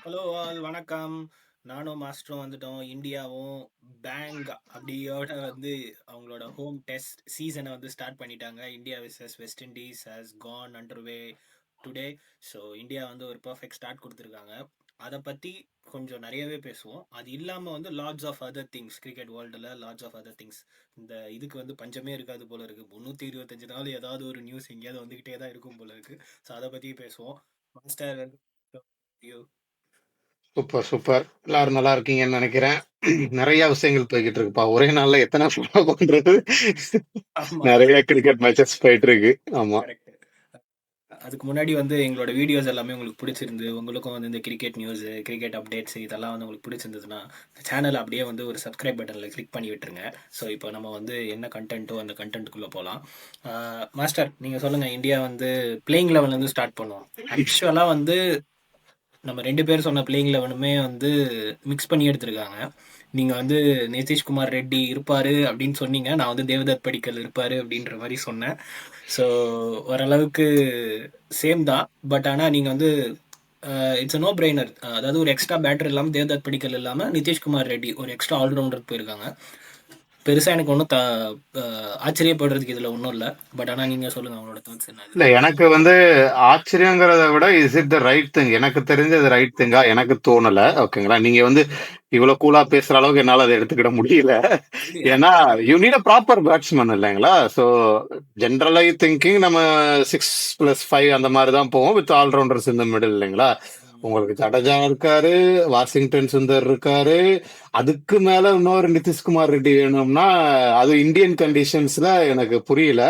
Hello all வணக்கம். நானும் மாஸ்டரும் வந்துட்டோம். இந்தியாவும் பேங் அப்படியோட வந்து அவங்களோட ஹோம் டெஸ்ட் சீசனை வந்து ஸ்டார்ட் பண்ணிட்டாங்க. India versus West Indies has gone underway today. So India வந்து ஒரு பர்ஃபெக்ட் ஸ்டார்ட் கொடுத்துருக்காங்க. அதை பற்றி கொஞ்சம் நிறையவே பேசுவோம். அது இல்லாமல் வந்து lots of other things, cricket வேர்ல்டில் லாட்ஸ் ஆஃப் அதர் திங்ஸ். இந்த இதுக்கு வந்து பஞ்சமே இருக்காது போல இருக்குது. 325 நாள் ஏதாவது ஒரு நியூஸ் எங்கேயாவது வந்துக்கிட்டே தான் இருக்கும் போல இருக்குது. ஸோ அதை பற்றி பேசுவோம். Master, super super. எல்லாரும் நல்லா இருக்கீங்கன்னு நினைக்கிறேன். நிறைய விஷயங்கள் போய்கிட்டு இருக்குப்பா. ஒரே நாள்ல எத்தனை ஃபாலோ பண்றது? ஆமா, நிறைய கிரிக்கெட் மேட்சஸ் போயிட்டு இருக்கு. ஆமா. கரெக்ட். அதுக்கு முன்னாடி வந்து எங்களோட வீடியோஸ் எல்லாமே உங்களுக்கு பிடிச்சிருந்து, உங்களுக்கும் வந்து இந்த கிரிக்கெட் நியூஸ், கிரிக்கெட் அப்டேட்ஸ் இதெல்லாம் வந்து உங்களுக்கு பிடிச்சிருந்ததுன்னா சேனல் அப்படியே வந்து ஒரு சப்ஸ்கிரைப் பட்டனில் கிளிக் பண்ணி விட்டுருங்க. ஸோ இப்போ நம்ம வந்து என்ன கண்டென்ட்டோ அந்த கண்டென்ட்டுக்குள்ளே போகலாம். மாஸ்டர், நீங்கள் சொல்லுங்கள். இந்தியா வந்து பிளேயிங் லெவல்லேருந்து ஸ்டார்ட் பண்ணுவோம். ஆக்சுவலாக வந்து நம்ம 2 பேர் சொன்ன பிளேயிங் லெவனுமே வந்து மிக்ஸ் பண்ணி எடுத்திருக்காங்க. நீங்கள் வந்து நிதிஷ்குமார் ரெட்டி இருப்பார் அப்படின்னு சொன்னீங்க. நான் வந்து தேவதத் படிக்கல் இருப்பார் அப்படின்ற மாதிரி சொன்னேன். ஸோ ஓரளவுக்கு சேம் தான். பட் ஆனால் நீங்கள் வந்து இட்ஸ் நோ பிரெய்னர். அதாவது ஒரு எக்ஸ்ட்ரா பேட்டர் இல்லாமல் தேவதத் படிக்கல் இல்லாமல் நிதிஷ்குமார் ரெட்டி ஒரு எக்ஸ்ட்ரா ஆல்ரவுண்டர் போயிருக்காங்க. பெருசாக எனக்கு ஒன்றும் ஆச்சரியப்படுறதுக்கு இதில் ஒன்றும் இல்லை. பட் ஆனால் நீங்கள் சொல்லுங்கள் அவங்களோட தாட்ஸ் என்ன இல்ல, இதில். எனக்கு வந்து ஆச்சரியங்கிறத விட is it the right thing? எனக்கு தெரிஞ்சது ரைட் திங்கா எனக்கு தோணல. ஓகேங்களா? நீங்க வந்து இவ்வளவு கூலா பேசுற அளவுக்கு என்னால அதை எடுத்துக்கிட முடியல. அப்படியா? ஏன்னா you need a proper batsman இல்லைங்களா? ஸோ ஜென்ரலி திங்கிங் நம்ம 6+5 அந்த மாதிரி தான் போவோம் வித் ஆல்ரவுண்டர்ஸ் இந்த மிடில் இல்லைங்களா? உங்களுக்கு ஜடேஜா இருக்காரு, வாஷிங்டன் சுந்தர் இருக்காரு, அதுக்கு மேல இன்னொரு நிதிஷ்குமார் ரெட்டி வேணும்னா அது இந்தியன் கண்டிஷன்ஸ்ல எனக்கு புரியல.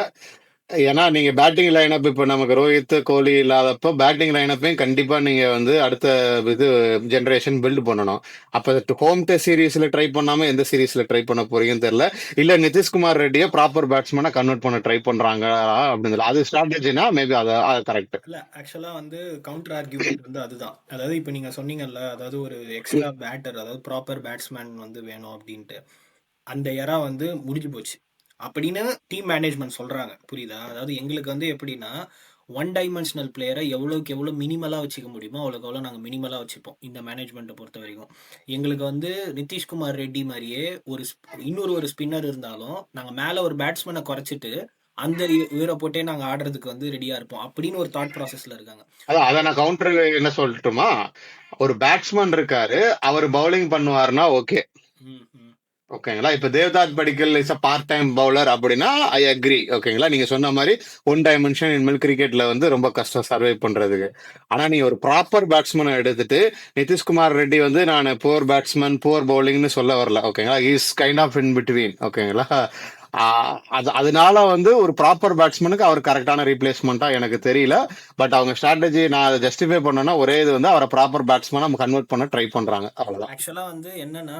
ஏன்னா நீங்க பேட்டிங் லைனப் இப்ப நமக்கு ரோஹித் கோலி இல்லாதப்போ பேட்டிங் லைனப்பையும் கண்டிப்பா நீங்க வந்து அடுத்த இது ஜெனரேஷன் பில்ட் பண்ணணும். அப்ப ஹோம் டெஸ்ட் சீரீஸ்ல ட்ரை பண்ணாம எந்த சீரீஸ்ல ட்ரை பண்ண போறீங்கன்னு தெரியல. இல்ல நிதிஷ்குமார் ரெட்டியை ப்ராப்பர் பேட்ஸ்மேனா கன்வெர்ட் பண்ண ட்ரை பண்றாங்க அப்படின்னு தெரியல. அது ஸ்ட்ராட்டஜினா மேபி அது கரெக்ட். இல்ல, ஆக்சுவலா வந்து கவுண்டர் ஆர்கியூமெண்ட் வந்து அதுதான். அதாவது இப்போ நீங்க சொன்னீங்கல்ல, அதாவது ஒரு எக்ஸ்ட்ரா பேட்டர், அதாவது ப்ராப்பர் பேட்ஸ்மேன் வந்து வேணும் அப்படின்ட்டு. அந்த எரா வந்து முடிஞ்சு போச்சு அப்படின்னு டீம் மேனேஜ்மெண்ட் சொல்றாங்க. புரியுதா? அதாவது எங்களுக்கு வந்து எப்படின்னா, ஒன் டைமென்ஷனல் பிளேயரை எவ்வளோக்கு எவ்வளோ மினிமலாக வச்சுக்க முடியுமோ அவ்வளோக்கு எவ்வளோ நாங்கள் மினிமலாக வச்சுப்போம் இந்த மேனேஜ்மெண்ட்டை பொறுத்த வரைக்கும். எங்களுக்கு வந்து நிதிஷ்குமார் ரெட்டி மாதிரியே இன்னொரு ஸ்பின்னர் இருந்தாலும் நாங்கள் மேலே ஒரு பேட்ஸ்மேனை குறைச்சிட்டு அந்த இவரை போட்டே நாங்கள் ஆடுறதுக்கு வந்து ரெடியாக இருப்போம் அப்படின்னு ஒரு தாட் ப்ராசஸில் இருக்காங்க. அதான் அதை நான் கவுண்டர் என்ன சொல்லட்டுமா? ஒரு பேட்ஸ்மேன் இருக்காரு, அவர் பவுலிங் பண்ணுவாருன்னா ஓகே. ம், ம், ஓகேங்களா? இப்ப Devdutt Padikkal is a part time bowler அப்படின்னா ஐ அக்ரி. ஓகேங்களா? நீங்க சொன்ன மாதிரி ஒன் டைமென்ஷன் இனிமேல் கிரிக்கெட்ல வந்து ரொம்ப கஷ்டம் சர்வை பண்றதுக்கு. ஆனா நீ ஒரு ப்ராப்பர் பேட்ஸ்மேனை எடுத்துட்டு நிதிஷ்குமார் ரெட்டி வந்து நான் புவர் பேட்ஸ்மேன் புவர் பவுலிங்னு சொல்ல வரல. ஓகேங்களா? Is kind of in between. ஓகேங்களா? அதனால வந்து ஒரு ப்ராப்பர் பேட்ஸ்மேனுக்கு அவர் கரெக்டான ரீப்ளேஸ்மெண்டா எனக்கு தெரியல. பட் அவங்க ஸ்ட்ராட்டஜி நான் அதை ஜஸ்டிஃபை பண்ணனா ஒரே இது வந்து அவரை ப்ராப்பர் பேட்ஸ்மேனா கன்வெர்ட் பண்ண ட்ரை பண்றாங்க. அவ்வளவுதான். ஆக்சுவலாக வந்து என்னன்னா,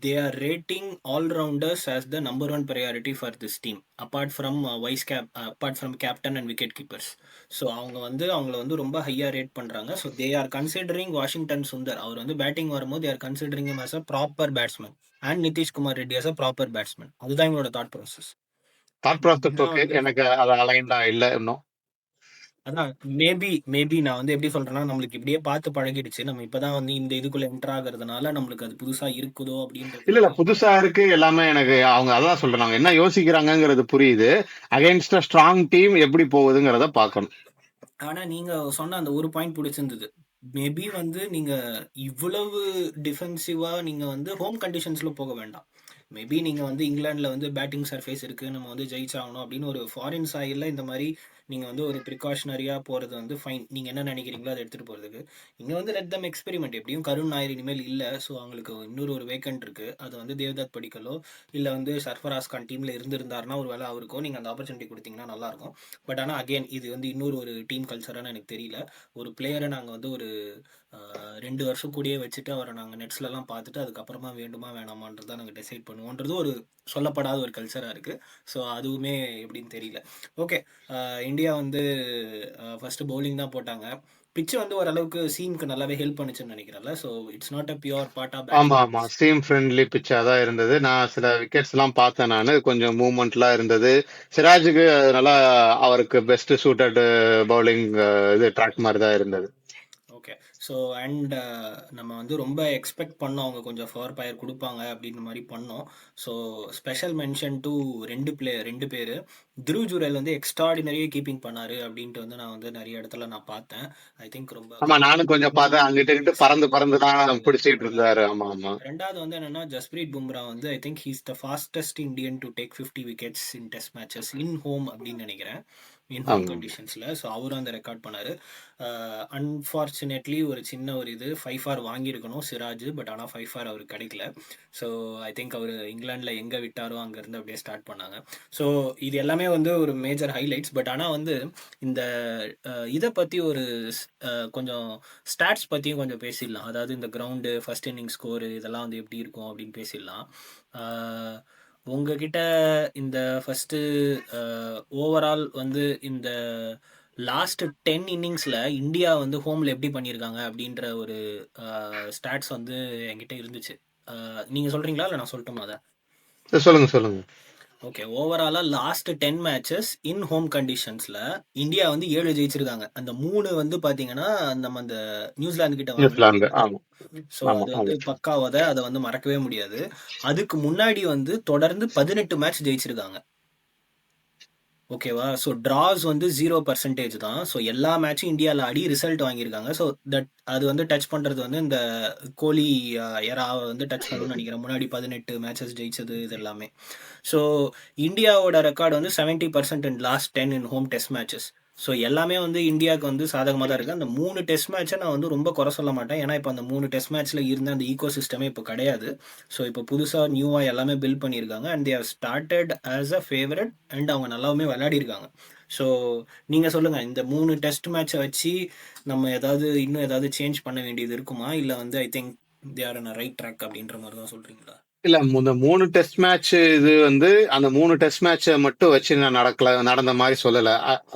they are rating all-rounders as the number one priority for this team, apart from captain and wicket keepers. So அவங்க வந்து அவங்கள வந்து ரொம்ப ஹையாக ரேட் பண்ணுறாங்க. So they are considering Washington Sundar. அவர் வந்து பேட்டிங் வரும்போது they are considering as a proper batsman and Nitish Kumar Reddy as a proper batsman. அதுதான் எங்களோட தாட் ப்ராசஸ். தாட் ப்ராசஸ் இதுதான் ஓகே. வந்து எனக்கு அது அலைன்டா இல்ல இன்னும். அதான் மேபி நான் வந்து எப்படி சொல்றேன்னா, நம்மளுக்கு இப்படியே பார்த்து பழகிடுச்சு. நம்ம இப்பதான் வந்து இந்த இதுக்குள்ள என்டர் ஆகுறதுனால நம்மளுக்கு அது புதுசா இருக்குதோ அப்படின்றது. இல்ல இல்ல, புதுசா இருக்கு எல்லாமே. எனக்கு அவங்க அதான் சொல்றாங்க, என்ன யோசிக்கிறாங்கங்கிறது புரியுது. அகைன்ஸ்ட் ஸ்ட்ராங் டீம் எப்படி போகுதுங்கிறத பார்க்கணும். ஆனா நீங்க சொன்ன அந்த ஒரு பாயிண்ட் பிடிச்சிருந்தது. மேபி வந்து நீங்க இவ்வளவு டிஃபென்சிவா நீங்க வந்து ஹோம் கண்டிஷன்ஸ்ல போக வேண்டாம். மேபி நீங்க வந்து இங்கிலாந்துல வந்து பேட்டிங் சர்ஃபேஸ் இருக்கு, நம்ம வந்து ஜெயிச்சாகணும் அப்படின்னு ஒரு ஃபாரின் சாயில்ல இந்த மாதிரி நீங்க வந்து ஒரு ப்ரிகாஷனரியா போறது வந்து ஃபைன். நீங்க என்ன நினைக்கிறீங்களோ அதை எடுத்துட்டு போறதுக்கு. இங்க வந்து லெட் தம் எக்ஸ்பெரிமெண்ட். எப்படியும் கருண் நாயர் இனிமேல் இல்ல. ஸோ அவங்களுக்கு இன்னொரு வேக்கன்ட் இருக்கு. அது வந்து தேவ்தத் படிக்கலோ இல்ல வந்து சர்ஃபராஸ் கான் டீம்ல இருந்திருந்தாருன்னா ஒரு வேளை அவருக்கோ நீங்க அந்த ஆப்பர்ச்சுனிட்டி கொடுத்தீங்கன்னா நல்லா இருக்கும். பட் ஆனால் அகெயின் இது வந்து இன்னொரு டீம் கல்ச்சரானு எனக்கு தெரியல. ஒரு பிளேயரை நாங்கள் வந்து ஒரு 2 வருஷம் கூடயே வச்சுட்டு அவரை நாங்கள் நெட்ஸ்லலாம் பார்த்துட்டு அதுக்கப்புறமா வேண்டுமா வேணாமான்றதை நாங்கள் டிசைட் பண்ணுவோன்றது ஒரு சொல்லப்படாத ஒரு கல்ச்சராக இருக்குது. ஸோ அதுவுமே எப்படின்னு தெரியல. ஓகே. இந்தியா வந்து ஃபஸ்ட்டு பவுலிங் தான் போட்டாங்க. பிச்சு வந்து ஓரளவுக்கு சீமுக்கு நல்லாவே ஹெல்ப் பண்ணுச்சுன்னு நினைக்கிறேன்ல. So it's not a pure part of ஆமா பேட்டிங். ஆமா, ஸ்டீம் ஃப்ரெண்ட்லி பிச்சா தான் இருந்தது. நான் சில விக்கெட்ஸ் எல்லாம் பார்த்தேன். நான் கொஞ்சம் மூவ்மெண்ட்லாம் இருந்தது. சிராஜுக்கு நல்லா அவருக்கு பெஸ்ட் சூட்டட் பவுலிங் இது ட்ராக் மாதிரி தான் இருந்தது. ஓகே. ஸோ அண்ட் நம்ம வந்து ரொம்ப எக்ஸ்பெக்ட் பண்ணோம் அவங்க கொஞ்சம் ஃபவர் பயர் கொடுப்பாங்க அப்படின்ற மாதிரி பண்ணோம். ஸோ ஸ்பெஷல் மென்ஷன் டு ரெண்டு பேர். த்ரூ ஜுரல் வந்து எக்ஸ்ட்ராடினரியாக கீப்பிங் பண்ணாரு அப்படின்ட்டு வந்து நான் வந்து நிறைய இடத்துல நான் பார்த்தேன். ஐ திங்க் ரொம்ப ஆமா, நானும் கொஞ்சம் பார்த்தேன். அங்கிட்ட இங்கிட்ட பறந்து பறந்து தான் பிடிச்சிட்டு இருந்தாரு. ஆமா ஆமா. ரெண்டாவது வந்து என்னன்னா ஜஸ்பிரீத் பும்ரா வந்து I think he's the fastest Indian to take 50 wickets in test matches in home அப்படின்னு நினைக்கிறேன், இன் ஹோம் ஆமா. கண்டிஷன்ஸில். ஸோ அவரும் அந்த ரெக்கார்ட் பண்ணார். அன்ஃபார்ச்சுனேட்லி ஒரு சின்ன ஒரு இது 5 ஃபார் வாங்கியிருக்கணும் சிராஜ், பட் ஆனால் 5 ஃபார் அவருக்கு கிடைக்கல. ஸோ ஐ திங்க் அவர் இங்கிலாண்டில் எங்கே விட்டாரோ அங்கேருந்து அப்படியே ஸ்டார்ட் பண்ணாங்க. ஸோ இது எல்லாமே வந்து ஒரு மேஜர் ஹைலைட்ஸ். பட் ஆனால் வந்து இந்த இதை பற்றி ஒரு கொஞ்சம் ஸ்டாட்ஸ் பற்றியும் கொஞ்சம் பேசிடலாம். அதாவது இந்த கிரவுண்டு ஃபர்ஸ்ட் இன்னிங் ஸ்கோரு இதெல்லாம் வந்து எப்படி இருக்கும் அப்படின்னு பேசிடலாம். உங்ககிட்ட இந்த ஃபஸ்ட்டு ஓவரால் வந்து இந்த லாஸ்ட் 10 இன்னிங்ஸில் இந்தியா வந்து ஹோமில் எப்படி பண்ணியிருக்காங்க அப்படின்ற ஒரு ஸ்டாட்ஸ் வந்து என்கிட்ட இருந்துச்சு. நீங்கள் சொல்கிறீங்களா இல்லை நான் சொல்லட்டுமா அதை? சொல்லுங்க சொல்லுங்க. ஓகே, ஓவராலாக லாஸ்ட் 10 மேட்சஸ் இன் ஹோம் கண்டிஷன்ஸில் இந்தியா வந்து 7 ஜெயிச்சிருக்காங்க. அந்த 3 வந்து பார்த்தீங்கன்னா நம்ம அந்த நியூசிலாந்து கிட்ட நியூசிலாந்து. ஆமா ஸோ ஆமா அது ஆமா. வந்து பக்காவதை அதை வந்து மறக்கவே முடியாது. அதுக்கு முன்னாடி வந்து தொடர்ந்து 18 மேட்ச் ஜெயிச்சிருக்காங்க. ஓகேவா? ஸோ ட்ராஸ் வந்து 0% தான். ஸோ எல்லா மேட்சும் இந்தியாவில் ஆடி ரிசல்ட் வாங்கியிருக்காங்க. ஸோ அது வந்து டச் பண்ணுறது வந்து இந்த கோலி எராவை வந்து டச் பண்ணணும்னு நினைக்கிறேன். முன்னாடி 18 மேட்சஸ் ஜெயிச்சது இது எல்லாமே. ஸோ இந்தியாவோட ரெக்கார்டு வந்து 70% in last 10 in home test matches. So எல்லாமே வந்து இந்தியாவுக்கு வந்து சாதகமாக தான் இருக்குது. அந்த 3 டெஸ்ட் மேட்சை நான் வந்து ரொம்ப குறை சொல்ல மாட்டேன். ஏன்னா இப்போ அந்த 3 டெஸ்ட் மேட்ச்சில் இருந்த அந்த ஈகோ சிஸ்டமே இப்போ கிடையாது. ஸோ இப்போ புதுசாக நியூவாக எல்லாமே பில்ட் பண்ணியிருக்காங்க. And they have started as a favourite and அவங்க நல்லாவுமே விளையாடிருக்காங்க. ஸோ நீங்கள் சொல்லுங்கள், இந்த 3 டெஸ்ட் மேட்சை வச்சு நம்ம இன்னும் ஏதாவது சேஞ்ச் பண்ண வேண்டியது இருக்குமா, இல்லை வந்து I think they are in right track அப்படின்ற மாதிரி தான் சொல்கிறீங்களா? இல்ல, இந்த 3 டெஸ்ட் மேட்ச் இது வந்து அந்த 3 டெஸ்ட் மேட்சை மட்டும் வச்சு நான் நடந்த மாதிரி சொல்லல.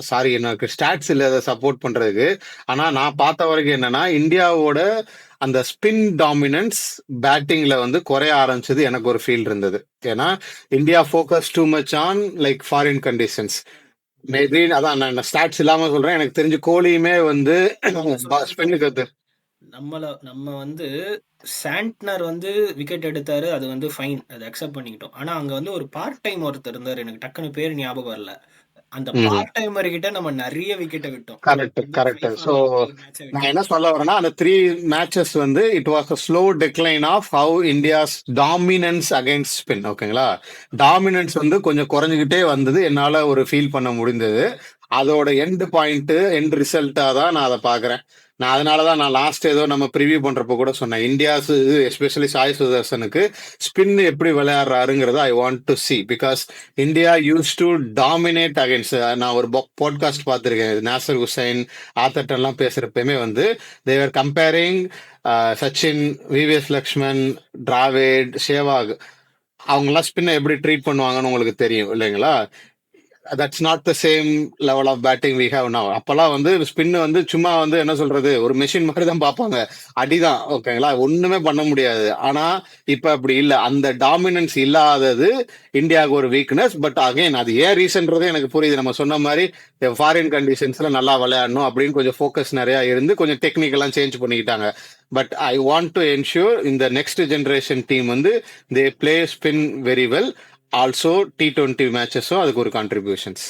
சாரி, எனக்கு ஸ்டாட்ஸ் இல்ல அதை சப்போர்ட் பண்றதுக்கு. ஆனா நான் பார்த்த வரைக்கும் என்னன்னா, இந்தியாவோட அந்த ஸ்பின் டாமினன்ஸ் பேட்டிங்ல வந்து குறைய ஆரம்பிச்சது எனக்கு ஒரு ஃபீல் இருந்தது. ஏன்னா India focus too much on like foreign conditions. Maybe அதான் நான் ஸ்டாட்ஸ் இல்லாம சொல்றேன். எனக்கு தெரிஞ்சு கோலியுமே வந்து ஸ்பின்னுக்கு நம்ம வந்து சாண்ட்னர் வந்து விக்கெட் எடுத்தாரு, அது வந்து ஃபைன், அதை அக்செப்ட் பண்ணிக்கிட்டோம். ஆனா அங்க வந்து ஒரு பார்ட் டைம் ஒருத்தர் இருந்தார், எனக்கு டக்குன்னு பேர் ஞாபகம் வரல. அந்த பார்ட் டைமர் கிட்ட நம்ம நிறைய விக்கெட்டை விட்டோம். Correct correct. ஸோ நான் என்ன சொல்ல வரேன்னா, அந்த 3 மேட்சஸ் வந்து it was a slow decline of how India's dominance against spin. ஓகேங்களா? டாமினன்ஸ் வந்து கொஞ்சம் குறைஞ்சிக்கிட்டே வந்தது, என்னால ஒரு ஃபீல் பண்ண முடிந்தது. அதோட எண்ட் பாயிண்ட், எண்ட் ரிசல்ட்டா தான் நான் அதை பாக்குறேன். நான் அதனாலதான் நான் லாஸ்ட் ஏதோ நம்ம ப்ரிவியூ பண்றப்ப கூட சொன்னேன், இந்தியாஸ் எஸ்பெஷலி சாய் சுதர்சனுக்கு ஸ்பின் எப்படி விளையாடுறாருங்கிறத I want to see. Because India used to dominate against. நான் ஒரு பாட்காஸ்ட் பார்த்திருக்கேன், நாசர் ஹுசைன் ஆத்தட் எல்லாம் பேசுறப்பயுமே வந்து they were comparing Sachin, VVS Laxman, Dravid, Sehwag, அவங்கெல்லாம் ஸ்பின்னை எப்படி ட்ரீட் பண்ணுவாங்கன்னு உங்களுக்கு தெரியும் இல்லைங்களா? That's not the same level of batting we have now. அப்பெல்லாம் வந்து ஸ்பின் வந்து சும்மா வந்து என்ன சொல்றது, ஒரு மெஷின் மாதிரி தான் பார்ப்பாங்க, அடிதான். ஓகேங்களா? ஒண்ணுமே பண்ண முடியாது. ஆனா இப்ப அப்படி இல்லை. அந்த டாமினன்ஸ் இல்லாதது இந்தியாவுக்கு ஒரு வீக்னஸ். பட் அகைன் அது ஏன் ரீசன்றது எனக்கு புரியுது. நம்ம சொன்ன மாதிரி ஃபாரின் கண்டிஷன்ஸ்ல நல்லா விளையாடணும் அப்படின்னு கொஞ்சம் ஃபோக்கஸ் நிறைய இருந்து கொஞ்சம் டெக்னிக்கெல்லாம் சேஞ்ச் பண்ணிக்கிட்டாங்க. But I want to ensure இந்த நெக்ஸ்ட் ஜென்ரேஷன் டீம் வந்து they play spin very well. Also T20 மேட்சஸும் அதுக்கு ஒரு கான்ட்ரிபியூஷன்ஸ்.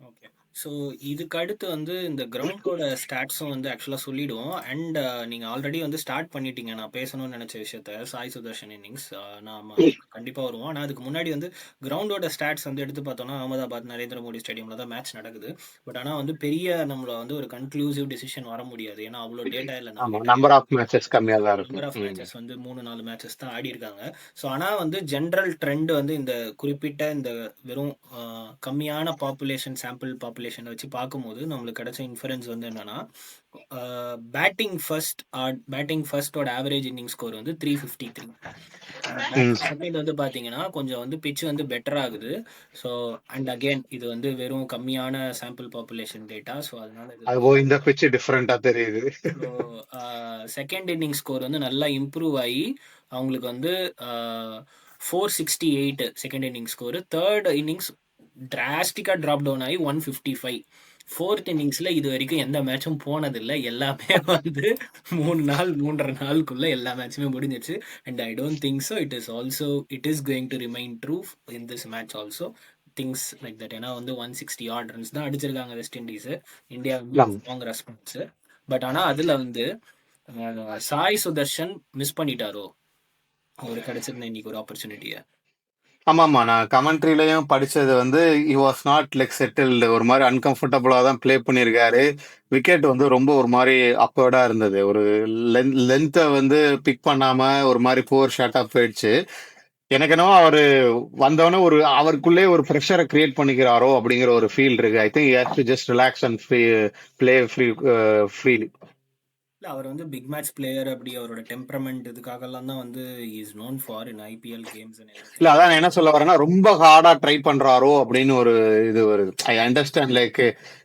ஓகே, ஸோ இதுக்கு அடுத்து வந்து இந்த கிரவுண்டோட ஸ்டாட்ஸும் வந்து ஆக்சுவலாக சொல்லிவிடுவோம். அண்ட் நீங்கள் ஆல்ரெடி வந்து ஸ்டார்ட் பண்ணிட்டீங்க நான் பேசணும்னு நினச்ச விஷயத்த, சாய் சுதர்ஷன் இன்னிங்ஸ். நாம் கண்டிப்பாக வருவோம். ஆனால் அதுக்கு முன்னாடி வந்து கிரவுண்டோட ஸ்டாட்ஸ் வந்து எடுத்து பார்த்தோம்னா, அகமதாபாத் நரேந்திர மோடி ஸ்டேடியமில் தான் மேட்ச் நடக்குது. பட் ஆனால் வந்து பெரிய நம்மளை வந்து ஒரு கன்க்ளூசிவ் டிசிஷன் வர முடியாது. ஏன்னா அவ்வளோ டேட்டா இல்லை நம்ம. நம்பர் ஆஃப் மேட்சஸ் கம்மியாக தான் இருக்கும். நம்பர் ஆஃப் மேட்சஸ் வந்து 3-4 மேட்சஸ் தான் ஆடி இருக்காங்க. ஸோ ஆனால் வந்து ஜென்ரல் ட்ரெண்ட் வந்து இந்த குறிப்பிட்ட இந்த வெறும் கம்மியான பாப்புலேஷன், சாம்பிள் பாப்புலேஷனை வச்சு பார்க்கும்போது நம்மளுக்கு கிடைச்ச இன்ஃபரன்ஸ் வந்து என்னன்னா, பேட்டிங் ஃபர்ஸ்டோட ஆவரேஜ் இன்னிங் ஸ்கோர் வந்து 353. செகண்ட் வந்து பார்த்தீங்கன்னா கொஞ்சம் வந்து பிச் வந்து பெட்டர் ஆகுது. ஸோ அண்ட் அகெயின் இது வந்து வெறும் கம்மியான சாம்பிள் பாப்புலேஷன் டேட்டா. ஸோ அதனால இந்த பிச் டிஃபரெண்டா தெரியுது. செகண்ட் இன்னிங் ஸ்கோர் வந்து நல்லா இம்ப்ரூவ் ஆகி அவங்களுக்கு வந்து 468 second inning score. Third innings டிராஸ்டிக்காக ட்ராப் டவுன் ஆகி 155. ஃபோர்த் இன்னிங்ஸ்ல இது வரைக்கும் எந்த மேட்சும் போனதில்லை. எல்லாமே வந்து 3 நாள் 3.5 நாளுக்குள்ள எல்லா மேட்சுமே முடிஞ்சிச்சு. And I don't think so it is going to remain true in this match also things like that. ஏன்னா வந்து 160 ஆட் ரன்ஸ் தான் அடிச்சிருக்காங்க west Indies. India strong response. But ஆனால் அதில் வந்து சாய் சுதர்ஷன் மிஸ் பண்ணிட்டாரோ அவருக்கு கிடைச்சிருந்த இன்னைக்கு ஒரு ஆப்பர்ச்சுனிட்டியை. ஆமாமா. நான் கமெண்ட்ரிலயும் படிச்சது வந்து he was not like settled. ஒரு மாதிரி அன்கம்ஃபர்டபுளா தான் ப்ளே பண்ணியிருக்காரு. விக்கெட் வந்து ரொம்ப ஒரு மாதிரி அக்வர்டா இருந்தது. ஒரு லென்த்தை வந்து பிக் பண்ணாம ஒரு மாதிரி புவர் ஷாட்டா போயிடுச்சு. எனக்கு என்னவோ அவரு வந்தவொடனே ஒரு அவருக்குள்ளே ஒரு ப்ரெஷரை கிரியேட் பண்ணிக்கிறாரோ அப்படிங்கிற ஒரு ஃபீல் இருக்கு. ஐ think he has to just relax and play freely. இல்லை அவர் வந்து பிக் மேட்ச் பிளேயர், அப்படி அவரோட டெம்பரமெண்ட் இதுக்காகலாம் தான் வந்து is known for in IPL games. இல்ல அதான் நான் என்ன சொல்ல வரேன்னா ரொம்ப ஹார்டா ட்ரை பண்றாரோ அப்படின்னு ஒரு இது வருது. I understand like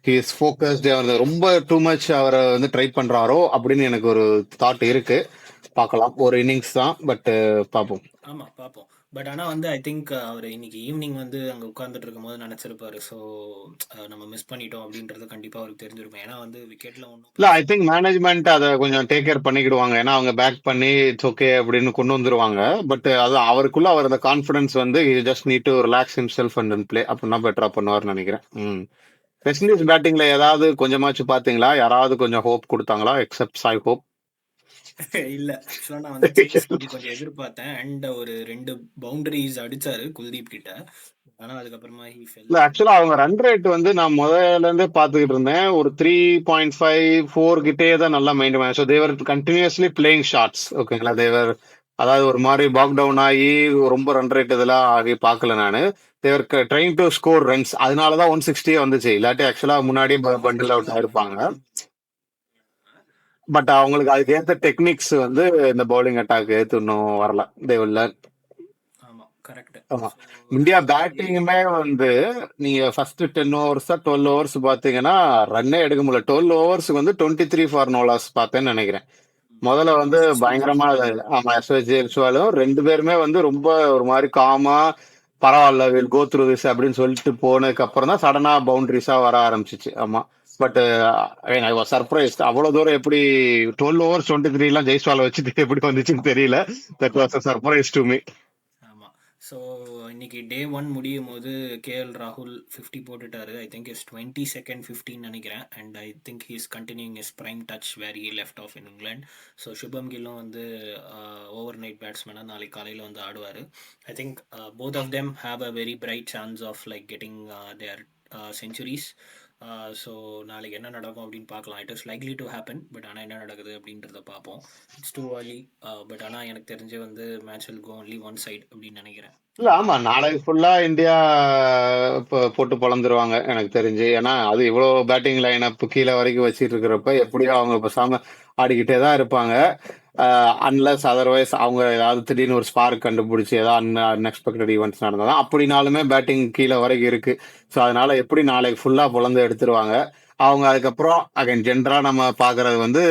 he is focused. ரொம்ப டூ மச் அவரை வந்து ட்ரை பண்றாரோ அப்படின்னு எனக்கு ஒரு தாட் இருக்கு. பார்க்கலாம், ஒரு இன்னிங்ஸ் தான், பட் பார்ப்போம். ஆமா பார்ப்போம். பட் ஆனால் வந்து ஐ திங்க் அவர் இன்னைக்கு ஈவினிங் வந்து அங்கே உட்காந்துட்டு இருக்கும் போது நினச்சிருப்பாரு, ஸோ நம்ம மிஸ் பண்ணிட்டோம் அப்படின்றது கண்டிப்பாக அவருக்கு தெரிஞ்சிருக்கும். ஏன்னா வந்து விக்கெட்ல ஒன்றும் இல்ல ஐ திங்க் மேனேஜ்மெண்ட் அதை கொஞ்சம் டேக் கேர் பண்ணிக்கிடுவாங்க. ஏன்னா அவங்க பேக் பண்ணி இட்ஸ் ஓகே அப்படின்னு கொண்டு வந்துருவாங்க. பட் அது அவருக்குள்ள அவர் அந்த கான்ஃபிடன்ஸ் வந்து just need to relax himself and play அப்படின்னா பெட்டரா பண்ணுவார்னு நினைக்கிறேன். வெஸ்ட் இண்டீஸ் பேட்டிங்ல ஏதாவது கொஞ்சமாச்சும் பாத்தீங்களா? யாராவது கொஞ்சம் ஹோப் கொடுத்தாங்களா எக்ஸப்ட் சாய் ஹோப்? இல்ல ஆக்சுவலா நான் வந்து சேஸ் கொஞ்சம் எதிர்பார்த்தேன். அண்ட் ஒரு 2 பவுண்டரிஸ் அடிச்சாரு குல்தீப் கிட்ட. ஆனா அதுக்கப்புறமா he fell. இல்ல ஆக்சுவலா அவங்க ரன் ரேட் வந்து நான் முதல்ல இருந்தே பாத்துக்கிட்டு இருந்தேன். ஒரு 3.54 கிட்டே தான் நல்லா மெயின்டைன் பண்ண. ஸோ தேவர் கண்டினியூஸ்லி பிளேயிங் ஷாட்ஸ். ஓகேங்களா, தேவர் அதாவது ஒரு மாதிரி பாக் டவுன் ஆகி ரொம்ப ரன் ரேட் இதெல்லாம் ஆகி பார்க்கல நான். தேவர் ட்ரைங் டு ஸ்கோர் ரன்ஸ், அதனாலதான் 160 வந்துச்சு. இல்லாட்டி ஆக்சுவலா முன்னாடியே பண்டில் அவுட் ஆயிருப்பாங்க. பட் அவங்களுக்கு அதுக்கு ஏத்த டெக்னிக்ஸ் வந்து இந்த பவுலிங் அட்டாக் ஏத்து இன்னும் வரல. தேவல்ல. ஆமா கரெக்ட். ஆமா, இந்தியா பேட்டிங்குமே வந்து நீங்க ஃபர்ஸ்ட் 10 ஓவர்ஸ் 12 ஓவர்ஸ் பாத்தீங்கன்னா ரன்னே எடுக்க முடியல. 12 ஓவர்ஸ்க்கு வந்து 23 ஃபார் நோ லாஸ் பார்த்தேன்னு நினைக்கிறேன். முதல்ல வந்து பயங்கரமா ஆமா எஸ்எஸ் ஜெயஸ்வாலும் 2 பேருமே வந்து ரொம்ப ஒரு மாதிரி காமா பரவாயில்ல வில் கோ த்ரூ திஸ் அப்படின்னு சொல்லிட்டு போனதுக்கு அப்புறம் தான் சடனா பவுண்டரிஸா வர ஆரம்பிச்சிச்சு. ஆமா, பட் ஐ வாஸ் சர்ப்ரைஸ்ட். அவ்வளவு தூரம் எப்படி 12 ஓவர்ஸ் 23 எல்லாம் ஜெய்ஸ்வால வச்சுட்டு எப்படி வந்துச்சுன்னு தெரியல. That was surprise to me. ஆமா, ஸோ இன்னைக்கு டே 1 முடியும் போது கேஎல் ராகுல் 50 போட்டுட்டாரு. ஐ திங்க் இஸ் 22nd 15 நினைக்கிறேன். And I think he is continuing is prime touch where he left off in England. So Shubman கில்லும் வந்து ஓவர் நைட் பேட்ஸ்மேனாக நாளைக்கு காலையில் வந்து ஆடுவார். I think both of them have a very bright chance of like getting their centuries. So நாளைக்கு என்ன நடக்கும் அப்படின்னு பார்க்கலாம். It is likely to happen. But ஆனால் என்ன நடக்குது அப்படின்றத பார்ப்போம். It's two early. பட் ஆனால் எனக்கு தெரிஞ்சு வந்து match will go only one side அப்படின்னு நினைக்கிறேன். இல்ல ஆமா, நாளைக்கு ஃபுல்லா இந்தியா போட்டு பொழந்துருவாங்க எனக்கு தெரிஞ்சு. ஏன்னா அது இவ்வளவு பேட்டிங் லைன் அப் கீழே வரைக்கும் வச்சிட்டு இருக்கிறப்ப எப்படியும் அவங்க பேசாம ஆடிக்கிட்டே தான் இருப்பாங்க. அன்லஸ் அதர்வைஸ் அவங்க ஏதாவது திடீர்னு ஒரு ஸ்பார்க் கண்டுபிடிச்சி ஏதாவது அன்எக்ஸ்பெக்டட் ஈவெண்ட்ஸ் நடந்ததா அப்படினாலுமே பேட்டிங் கீழே வரைக்கும் இருக்கு. ஸோ அதனால எப்படி நாளைக்கு ஃபுல்லா பொழந்து எடுத்துருவாங்க அவங்க. அதுக்கப்புறம் அகைன் ஜென்ரலா நம்ம பாக்குறது வந்து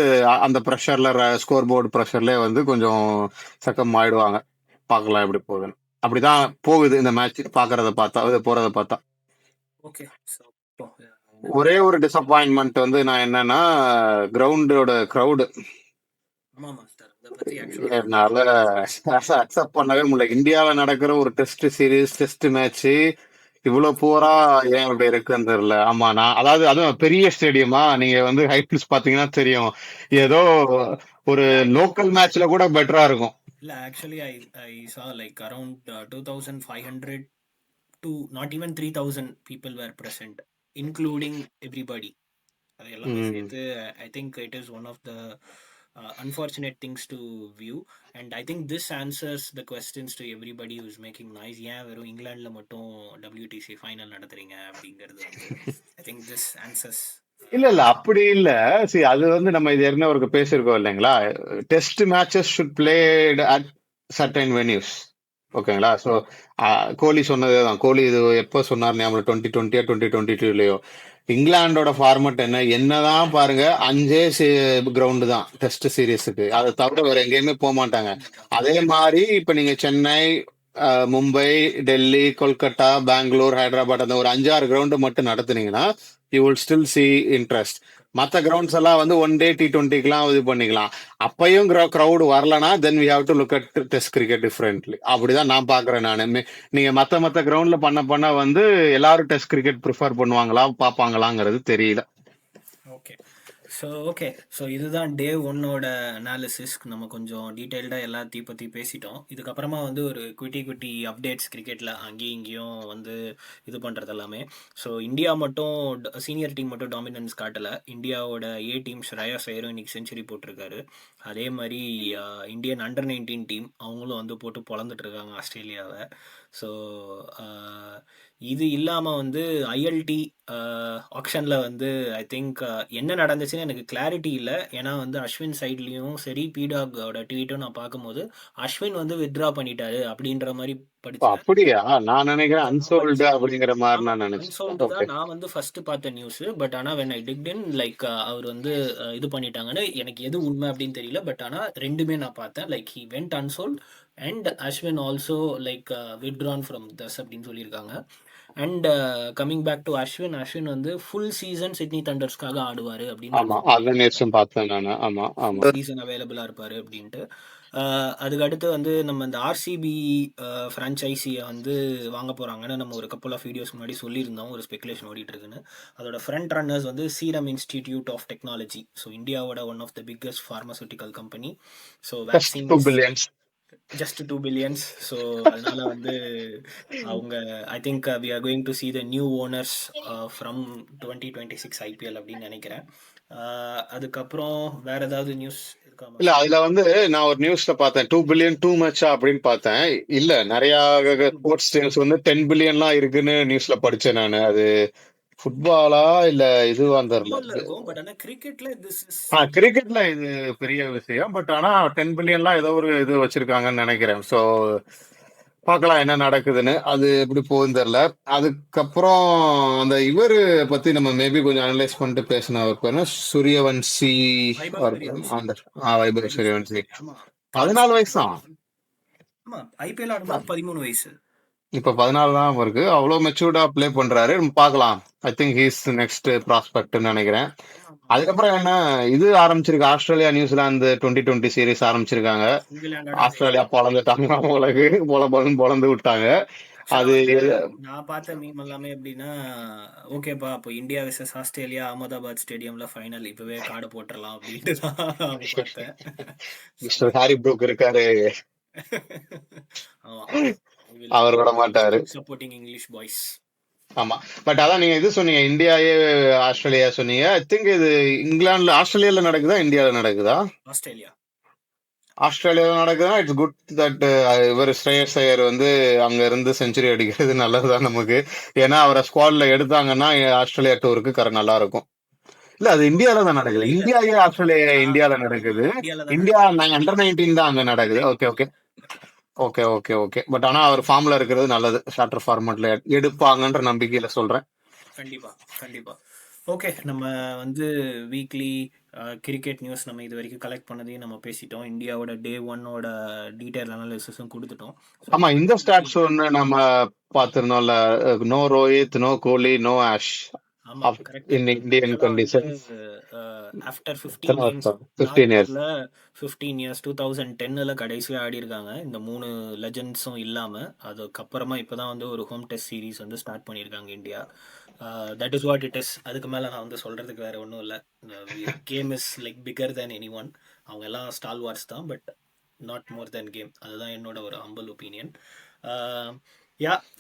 அந்த ப்ரெஷர்ல ஸ்கோர் போர்டு ப்ரெஷர்ல வந்து கொஞ்சம் சக்கம் ஆயிடுவாங்க. பார்க்கலாம் எப்படி போகுதுன்னு. அப்படிதான் போகுது இந்த மேட்ச் பாக்குறத பார்த்தா, போறத பார்த்தா. ஓகே, ஒரே ஒரு டிசப்பாயின்மெண்ட் வந்து நான் என்னன்னா கிரவுண்டோட கிரவுடு. ஆமா மாஸ்டர், இத பத்தி என்னால அக்செப்ட் பண்ணவே முடியல. இந்தியாவில நடக்கிற ஒரு டெஸ்ட் சீரீஸ் டெஸ்ட் மேட்ச் இவ்வளவு பூரா ஏன் இப்படி இருக்குன்னு தெரியல. ஆமா, நான் அதாவது அதுவும் பெரிய ஸ்டேடியமா, நீங்க வந்து ஹைட்ஸ் பாத்தீங்கன்னா தெரியும். ஏதோ ஒரு லோக்கல் மேட்ச்ல கூட பெட்டரா இருக்கும். இல்ல actually I saw like around 2500 to not even 3000 people were present including everybody. அது எல்லாமே சேர்த்து I think it is one of the unfortunate things to view. And I think this answers the questions to everybody who is making noise. ஏன் வெறும் இங்கிலாந்துல மட்டும் WTC final நடத்துறீங்க அப்படிங்கிறது I think this answers. இல்ல அப்படி இல்ல. சரி, அது வந்து நம்ம இது ஏற்கனவே ஒரு பேசியிருக்கோம் இல்லைங்களா? Test matches should played at certain venues. ஓகேங்களா? ஸோ கோலி சொன்னதேதான். கோலி இது எப்போ சொன்னார் ஞாபகம்? 2020 2022லயோ. இங்கிலாண்டோட ஃபார்மட் என்னதான் பாருங்க, 5 கிரவுண்டு தான் டெஸ்ட் சீரீஸுக்கு. அதை தவிர வேற எங்கேயுமே போக மாட்டாங்க. அதே மாதிரி இப்ப நீங்க சென்னை, மும்பை, டெல்லி, கொல்கத்தா, பெங்களூர், ஹைதராபாத் அந்த ஒரு 5-6 கிரவுண்டு மட்டும் நடத்துனீங்கன்னா you will still see interest. மற்ற கிரவுண்ட்ஸ் எல்லாம் வந்து ஒன் டே T20க்குலாம் இது பண்ணிக்கலாம். அப்பயும் கிரவுட் வரலனா then we have to look at test cricket differently. அப்படிதான் நான் பாக்குறேன் நானு. நீங்க மத்த கிரவுண்ட்ல பண்ண வந்து எல்லாரும் டெஸ்ட் கிரிக்கெட் ப்ரிஃபர் பண்ணுவாங்களா பாப்பாங்களாங்கிறது தெரியல. ஓகே. ஸோ இதுதான் டே ஒன்னோட அனாலிசிஸ். நம்ம கொஞ்சம் டீட்டெயில்டாக எல்லாத்தையும் பற்றி பேசிட்டோம். இதுக்கப்புறமா வந்து ஒரு குட்டி அப்டேட்ஸ் கிரிக்கெட்டில் அங்கேயும் இங்கேயும் வந்து இது பண்ணுறது எல்லாமே. ஸோ இந்தியா மட்டும் சீனியர் டீம் மட்டும் டாமினன்ஸ் காட்டலை. இந்தியாவோட ஏ டீம் ஸ்ரேயாஸ் ஐயரும் இன்னைக்கு செஞ்சுரி போட்டிருக்காரு. அதே மாதிரி இந்தியன் அண்டர் 19 டீம் அவங்களும் வந்து போட்டு பொழந்துட்டு இருக்காங்க ஆஸ்திரேலியாவை. ஸோ இது இல்லாமல் வந்து ஐஎல்டி ஆக்ஷனில் வந்து ஐ திங்க் என்ன நடந்துச்சுன்னு எனக்கு கிளாரிட்டி இல்லை. ஏன்னா வந்து அஸ்வின் சைட்லேயும் சரி பீடாகோட ட்வீட்டும் நான் பார்க்கும்போது அஸ்வின் வந்து வித்ட்ரா பண்ணிட்டாரு அப்படின்ற மாதிரி படித்தேன். அப்படியா? நான் நினைக்கிறேன் அன்சோல்டு அப்படிங்கிற மாதிரி நான் நினைச்சேன். அன்சோல்டு தான் நான் வந்து ஃபர்ஸ்ட் பார்த்த நியூஸ். பட் ஆனால் when I digged in like அவர் வந்து இது பண்ணிட்டாங்கன்னு எனக்கு எது உண்மை அப்படின்னு தெரியல. பட் ஆனால் ரெண்டுமே நான் பார்த்தேன். Like he went unsold and Ashwin also like withdrawn from this அப்படின்னு சொல்லியிருக்காங்க. And coming back to Ashwin வந்து ஃபுல் சீசன் சிட்னி தண்டர்ஸ்க்காக ஆடுவார் அப்படின்னு சீசன் அவைலபிளாக இருப்பார் அப்படின்ட்டு. அதுக்கு அடுத்து வந்து நம்ம இந்த ஆர்சிபி ஃப்ரான்ச்சைஸியை வந்து வாங்க போகிறாங்கன்னு நம்ம ஒரு கப்பல் ஆஃப் வீடியோஸ் முன்னாடி சொல்லியிருந்தோம். ஒரு ஸ்பெகுலேஷன் ஓடிட்டு இருக்குன்னு. அதோட ஃப்ரண்ட் ரன்னர்ஸ் வந்து serum institute of technology. So இந்தியாவோட one of the biggest pharmaceutical company. So vaccine just 2 billions. So அதனால வந்து அவங்க I think we are going to see the new owners from 2026 IPL அப்படின்னு நினைக்கிறேன். அதுக்கப்புறம் வேற ஏதாவது நியூஸ் இருக்கா? இல்ல அதுல வந்து நான் ஒரு நியூஸ்ல பார்த்தேன் 2 பில்லியன் டூ மச்சா அப்படின்னு பார்த்தேன். இல்ல நிறைய ஸ்போர்ட்ஸ் நியூஸ் வந்து 10 பில்லியன்லாம் இருக்குன்னு நியூஸ்ல படிச்சேன் நான். அது ஃபுட்பாலா இல்ல இதுவா இருக்கும். பட் ஆனா கிரிக்கெட்ல கிரிக்கெட்ல இது பெரிய விஷயம். பட் ஆனா 10 பில்லியன்லாம் ஏதோ ஒரு இது வச்சிருக்காங்கன்னு நினைக்கிறேன். ஸோ பார்க்கலாம் என்ன நடக்குதுன்னு. அது எப்படி போகுதுன்னு தெரியல. அதுக்கப்புறம் அந்த இவரு பத்தி நம்ம மேபி கொஞ்சம் அனலைஸ் பண்ணிட்டு பேசணும். அவர் பேர் சூரியவன்சி. வைபவ் சூரியவன்சி 14 வயசு தான். ஐபிஎல் ஆடும்போது 13 வயசு. இப்ப 14 தான் இருக்கு. அவ்வளவு மெச்சூர்டா பிளே பண்றாரு. பார்க்கலாம். ஐ திங்க் ஹீஸ் நெக்ஸ்ட் ப்ராஸ்பெக்ட்னு நினைக்கிறேன். அதுக்கப்புறம் என்ன இது ஆரம்பிச்சிருக்கு. ஆஸ்திரேலியா நியூசிலாந்து 2020 சீரீஸ் ஆரம்பிச்சிருக்காங்க. ஆஸ்திரேலியா பொழந்துட்டாங்க. உலகு பொழந்து விட்டாங்க. அது நான் பார்த்த மீம் எல்லாமே எப்படின்னா ஓகேப்பா அப்போ இந்தியா வெர்சஸ் ஆஸ்திரேலியா அகமதாபாத் ஸ்டேடியம்ல ஃபைனல் இப்பவே கார்டு போட்டுடலாம் அப்படின்ட்டு தான் பார்த்தேன். மிஸ்டர் ஹாரி ப்ரூக் இருக்காரு. அவர் விட மாட்டாரு. Supporting English boys. ஆமா. பட் அதான் நீங்க இது சொன்னீங்க இந்தியாவே ஆஸ்திரேலியா சொன்னீங்க. ஐ திங்க் இது இங்கிலாந்துல ஆஸ்திரேலியால நடக்குதா இந்தியால நடக்குதா? ஆஸ்திரேலியால நடக்குதுன்னா இட்ஸ் குட் தட் இவர் ஸ்ரேயஸ் ஐயர் வந்து அங்க இருந்து செஞ்சுரி அடிக்கிறது நல்லதுதான் நமக்கு. ஏன்னா அவரை ஸ்குவாட்ல எடுத்தாங்கன்னா ஆஸ்திரேலியா டூருக்கு நல்லா இருக்கும். இல்ல அது இந்தியால தான் நடக்குது. இந்தியாவே ஆஸ்திரேலியா இந்தியால நடக்குது. இந்தியா அண்டர் 19 தான் அங்க நடக்குது. ஓகே. பட் ஆனா அவர் ஃபார்ம்ல இருக்கிறது நல்லது. ஷார்ட்டர் ஃபார்மட்ல எடுப்பாங்கன்ற நம்பிக்கையில சொல்றேன். கண்டிப்பா. ஓகே, நம்ம வந்து வீக்லி கிரிக்கெட் நியூஸ் நம்ம இது வரைக்கும் கலெக்ட் பண்ணதையும் நம்ம பேசிட்டோம். இந்தியாவோட டே ஒன்னோட டீடைல் அனாலிசிஸும் கொடுத்துட்டோம். ஆமா, இந்த ஸ்டாட்ஸ் ஒன்று நம்ம பார்த்திருந்தோம்ல. No Rohit, no Kohli, no Ash in Indian conditions. After 15 years 2010ல கடைசியா ஆடி இருக்காங்க. இந்த 3 லெஜெண்ட்ஸும் இல்லாம அதுக்கப்புறமா இப்பதான் வந்து ஒரு ஹோம் டெஸ்ட் சீரீஸ் வந்து ஸ்டார்ட் பண்ணியிருக்காங்க India. That is what it is. அதுக்கு மேல நான் வந்து சொல்றதுக்கு வேற ஒன்றும் இல்லை. Game is like figure than any one. அவங்க எல்லாம் ஸ்டால் வார்ஸ் தான், but not more than game. அதுதான் என்னோட ஒரு ஹம்பிள் ஒப்பீனியன்.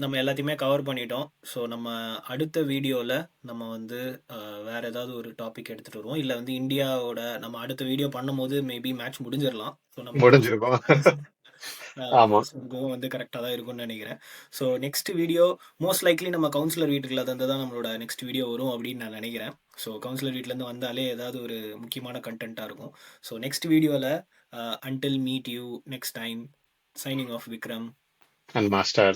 நம்ம எல்லாத்தையுமே கவர் பண்ணிட்டோம். ஸோ நம்ம அடுத்த வீடியோவில் நம்ம வந்து வேற ஏதாவது ஒரு டாபிக் எடுத்துகிட்டு வருவோம். இல்லை வந்து இந்தியாவோட நம்ம அடுத்த வீடியோ பண்ணும்போது மேபி மேட்ச் முடிஞ்சிடலாம். ஸோ நம்ம வந்து கரெக்டாக தான் இருக்கும்னு நினைக்கிறேன். So next video most likely நம்ம கவுன்சிலர் வீட்டுக்குள்ள இருந்து தான் நம்மளோட நெக்ஸ்ட் வீடியோ வரும் அப்படின்னு நான் நினைக்கிறேன். ஸோ கவுன்சிலர் வீட்டிலேருந்து வந்தாலே ஏதாவது ஒரு முக்கியமான கண்டென்ட்டாக இருக்கும். ஸோ நெக்ஸ்ட் வீடியோவில் until meet you next time, signing off Vikram and Master.